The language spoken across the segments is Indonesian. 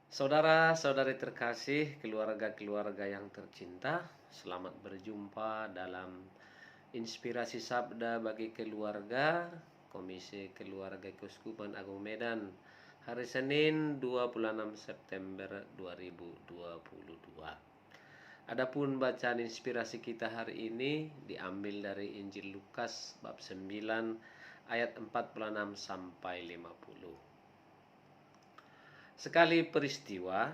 Saudara-saudari terkasih, keluarga-keluarga yang tercinta, selamat berjumpa dalam Inspirasi Sabda bagi Keluarga, Komisi Keluarga Keuskupan Agung Medan, hari Senin 26 September 2022. Adapun bacaan inspirasi kita hari ini diambil dari Injil Lukas bab 9 ayat 46 sampai 50. Sekali peristiwa,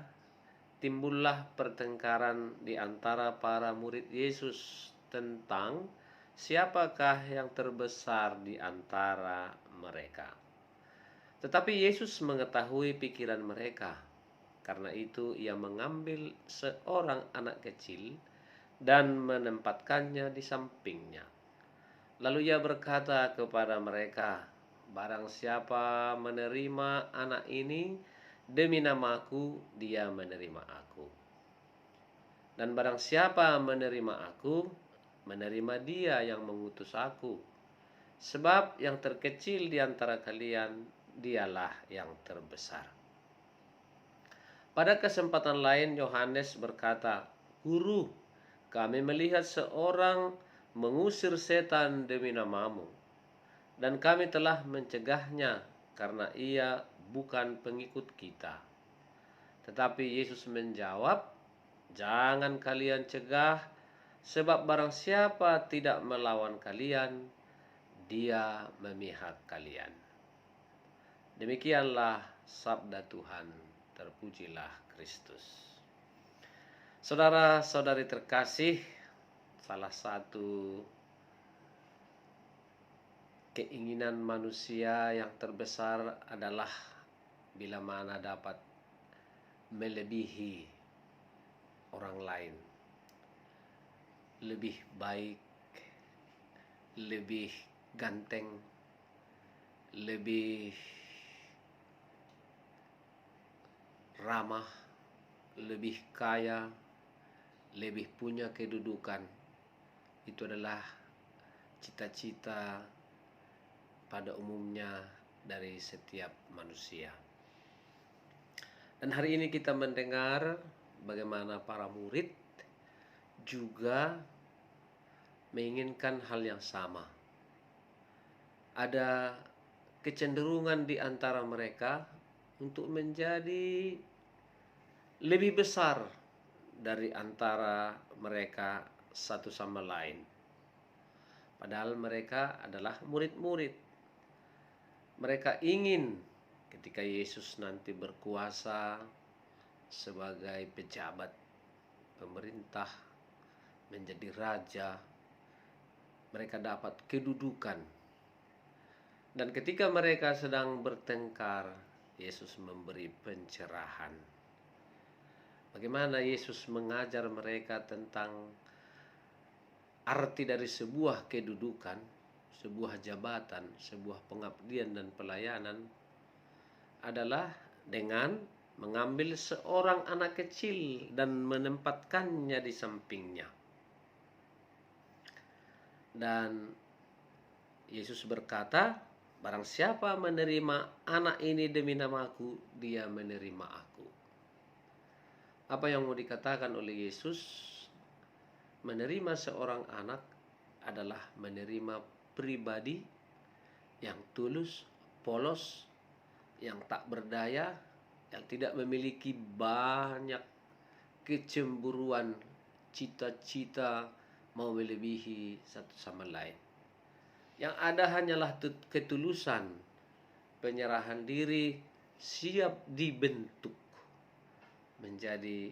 timbullah pertengkaran di antara para murid Yesus tentang siapakah yang terbesar di antara mereka. Tetapi Yesus mengetahui pikiran mereka. Karena itu ia mengambil seorang anak kecil dan menempatkannya di sampingnya. Lalu ia berkata kepada mereka, "Barang siapa menerima anak ini demi namaku, dia menerima aku. Dan barang siapa menerima aku, menerima dia yang mengutus aku. Sebab yang terkecil di antara kalian, dialah yang terbesar." Pada kesempatan lain Yohanes berkata, "Guru, kami melihat seorang mengusir setan demi namamu, dan kami telah mencegahnya karena ia bukan pengikut kita." Tetapi Yesus menjawab, "Jangan kalian cegah, sebab barang siapa tidak melawan kalian, dia memihak kalian." Demikianlah sabda Tuhan. Terpujilah Kristus. Saudara-saudari terkasih, salah satu keinginan manusia yang terbesar adalah bila mana dapat melebihi orang lain, lebih baik, lebih ganteng, lebih ramah, lebih kaya, lebih punya kedudukan. Itu adalah cita-cita pada umumnya dari setiap manusia. Dan hari ini kita mendengar bagaimana para murid juga menginginkan hal yang sama. Ada kecenderungan di antara mereka untuk menjadi lebih besar dari antara mereka satu sama lain. Padahal mereka adalah murid-murid. Mereka ingin ketika Yesus nanti berkuasa sebagai pejabat pemerintah, menjadi raja, mereka dapat kedudukan. Dan ketika mereka sedang bertengkar, Yesus memberi pencerahan. Bagaimana Yesus mengajar mereka tentang arti dari sebuah kedudukan, sebuah jabatan, sebuah pengabdian dan pelayanan adalah dengan mengambil seorang anak kecil dan menempatkannya di sampingnya. Dan Yesus berkata, "Barang siapa menerima anak ini demi namaku, dia menerima aku." Apa yang mau dikatakan oleh Yesus? Menerima seorang anak adalah menerima pribadi yang tulus, polos, yang tak berdaya, yang tidak memiliki banyak kecemburuan, cita-cita mau melebihi satu sama lain. Yang ada hanyalah ketulusan, penyerahan diri, siap dibentuk menjadi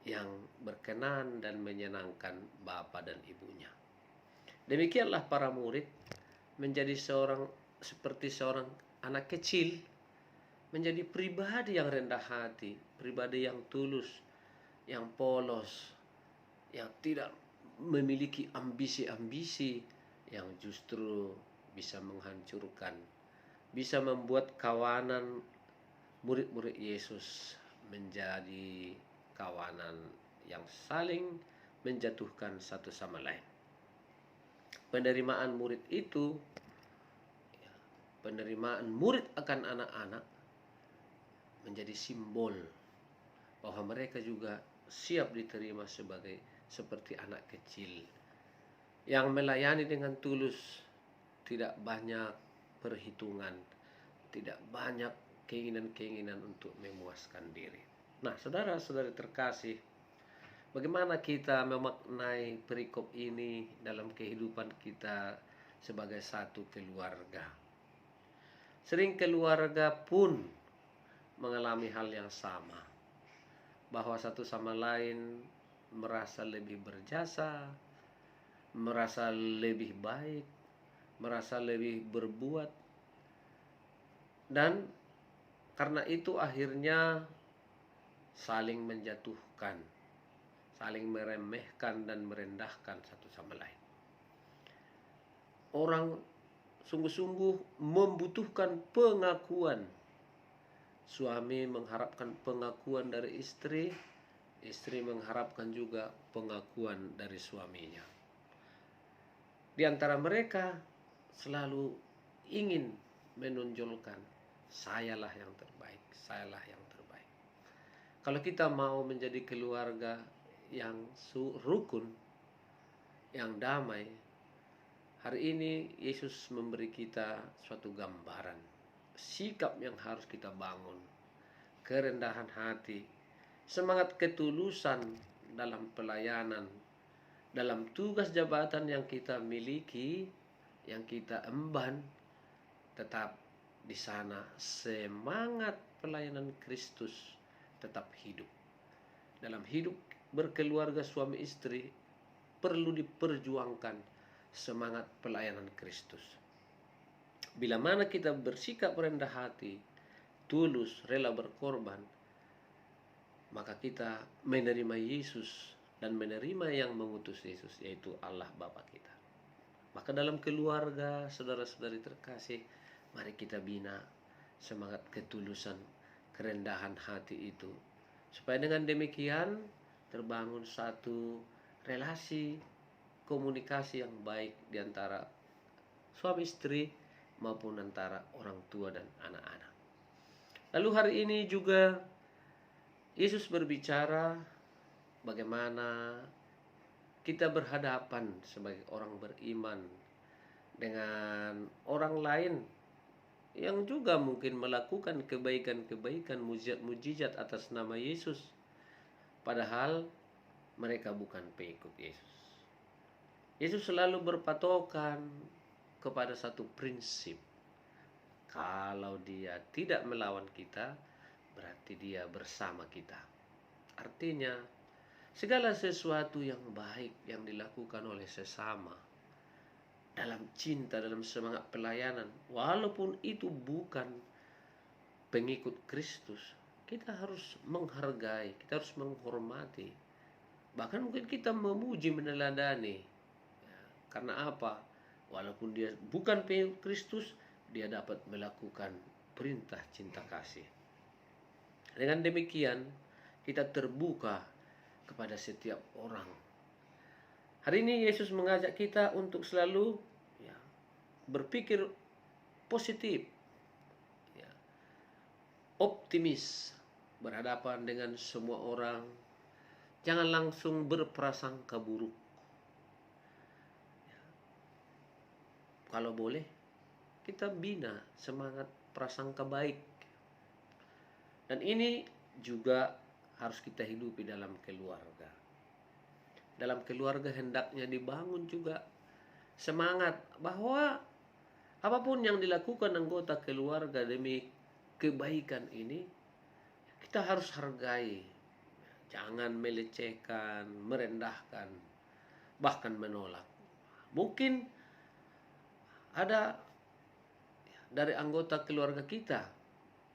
yang berkenan dan menyenangkan bapa dan ibunya. Demikianlah para murid menjadi seperti seorang anak kecil, menjadi pribadi yang rendah hati, pribadi yang tulus, yang polos, yang tidak memiliki ambisi-ambisi yang justru bisa menghancurkan, bisa membuat kawanan murid-murid Yesus menjadi kawanan yang saling menjatuhkan satu sama lain. Penerimaan murid itu, penerimaan murid akan anak-anak menjadi simbol bahwa mereka juga siap diterima seperti anak kecil yang melayani dengan tulus, tidak banyak perhitungan, tidak banyak keinginan-keinginan untuk memuaskan diri. Nah, saudara-saudari terkasih, bagaimana kita memaknai perikop ini dalam kehidupan kita sebagai satu keluarga? Sering keluarga pun mengalami hal yang sama, bahwa satu sama lain merasa lebih berjasa, merasa lebih baik, merasa lebih berbuat, dan karena itu akhirnya saling menjatuhkan, saling meremehkan dan merendahkan satu sama lain. Orang sungguh-sungguh membutuhkan pengakuan. Suami mengharapkan pengakuan dari istri, istri mengharapkan juga pengakuan dari suaminya. Di antara mereka selalu ingin menonjolkan, sayalah yang terbaik, sayalah yang terbaik. Kalau kita mau menjadi keluarga yang rukun, yang damai, hari ini Yesus memberi kita suatu gambaran, sikap yang harus kita bangun, kerendahan hati, semangat ketulusan dalam pelayanan, dalam tugas jabatan yang kita miliki, yang kita emban, tetap di sana semangat pelayanan Kristus tetap hidup. Dalam hidup berkeluarga suami istri perlu diperjuangkan semangat pelayanan Kristus. Bila mana kita bersikap rendah hati, tulus, rela berkorban, maka kita menerima Yesus dan menerima yang mengutus Yesus, yaitu Allah Bapa kita. Maka dalam keluarga, saudara-saudari terkasih, mari kita bina semangat ketulusan, kerendahan hati itu, supaya dengan demikian terbangun satu relasi komunikasi yang baik di antara suami istri maupun antara orang tua dan anak-anak. Lalu hari ini juga Yesus berbicara bagaimana kita berhadapan sebagai orang beriman dengan orang lain yang juga mungkin melakukan kebaikan-kebaikan, mujizat-mujizat atas nama Yesus, padahal mereka bukan pengikut Yesus. Yesus selalu berpatokan kepada satu prinsip. Kalau dia tidak melawan kita, berarti dia bersama kita. Artinya, segala sesuatu yang baik yang dilakukan oleh sesama dalam cinta, dalam semangat pelayanan, walaupun itu bukan pengikut Kristus, kita harus menghargai, kita harus menghormati. Bahkan mungkin kita memuji, meneladani. Ya, karena apa? Walaupun dia bukan pengikut Kristus, dia dapat melakukan perintah cinta kasih. Dengan demikian, kita terbuka kepada setiap orang. Hari ini Yesus mengajak kita untuk selalu berpikir positif, optimis berhadapan dengan semua orang. Jangan langsung berprasangka buruk. Kalau boleh, kita bina semangat prasangka baik. Dan ini juga harus kita hidupi dalam keluarga. Dalam keluarga hendaknya dibangun juga semangat bahwa apapun yang dilakukan anggota keluarga demi kebaikan ini, kita harus hargai. Jangan melecehkan, merendahkan, bahkan menolak. Mungkin ada dari anggota keluarga kita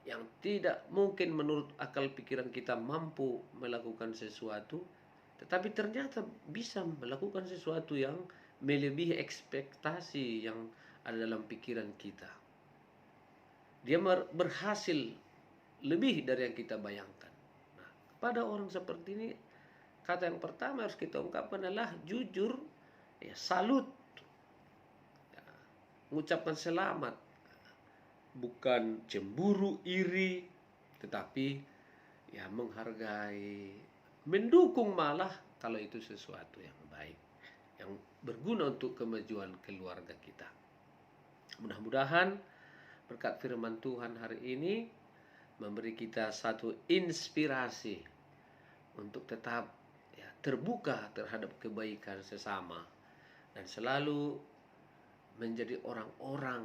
yang tidak mungkin menurut akal pikiran kita mampu melakukan sesuatu, tetapi ternyata bisa melakukan sesuatu yang melebihi ekspektasi yang ada dalam pikiran kita. Dia berhasil lebih dari yang kita bayangkan. Nah, pada orang seperti ini, kata yang pertama harus kita ungkapkan adalah jujur, salut, mengucapkan selamat. Bukan cemburu, iri, tetapi ya menghargai, mendukung malah kalau itu sesuatu yang baik, yang berguna untuk kemajuan keluarga kita. Mudah-mudahan berkat firman Tuhan hari ini memberi kita satu inspirasi untuk tetap ya, terbuka terhadap kebaikan sesama dan selalu menjadi orang-orang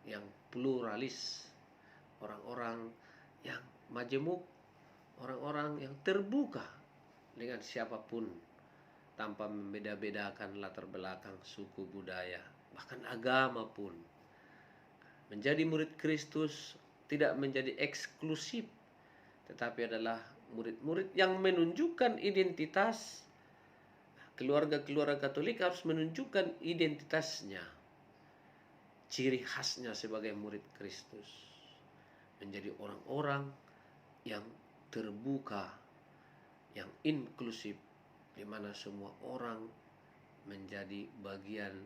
yang pluralis, orang-orang yang majemuk, orang-orang yang terbuka dengan siapapun tanpa membeda-bedakan latar belakang, suku, budaya, bahkan agama pun. Menjadi murid Kristus tidak menjadi eksklusif, tetapi adalah murid-murid yang menunjukkan identitas. Keluarga-keluarga Katolik harus menunjukkan identitasnya, ciri khasnya sebagai murid Kristus. Menjadi orang-orang yang terbuka, yang inklusif, di mana semua orang menjadi bagian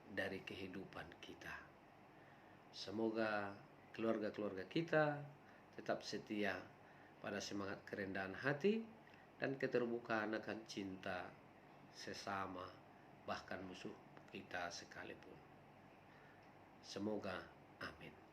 dari kehidupan kita. Semoga keluarga-keluarga kita tetap setia pada semangat kerendahan hati dan keterbukaan akan cinta sesama, bahkan musuh kita sekalipun. Semoga amin.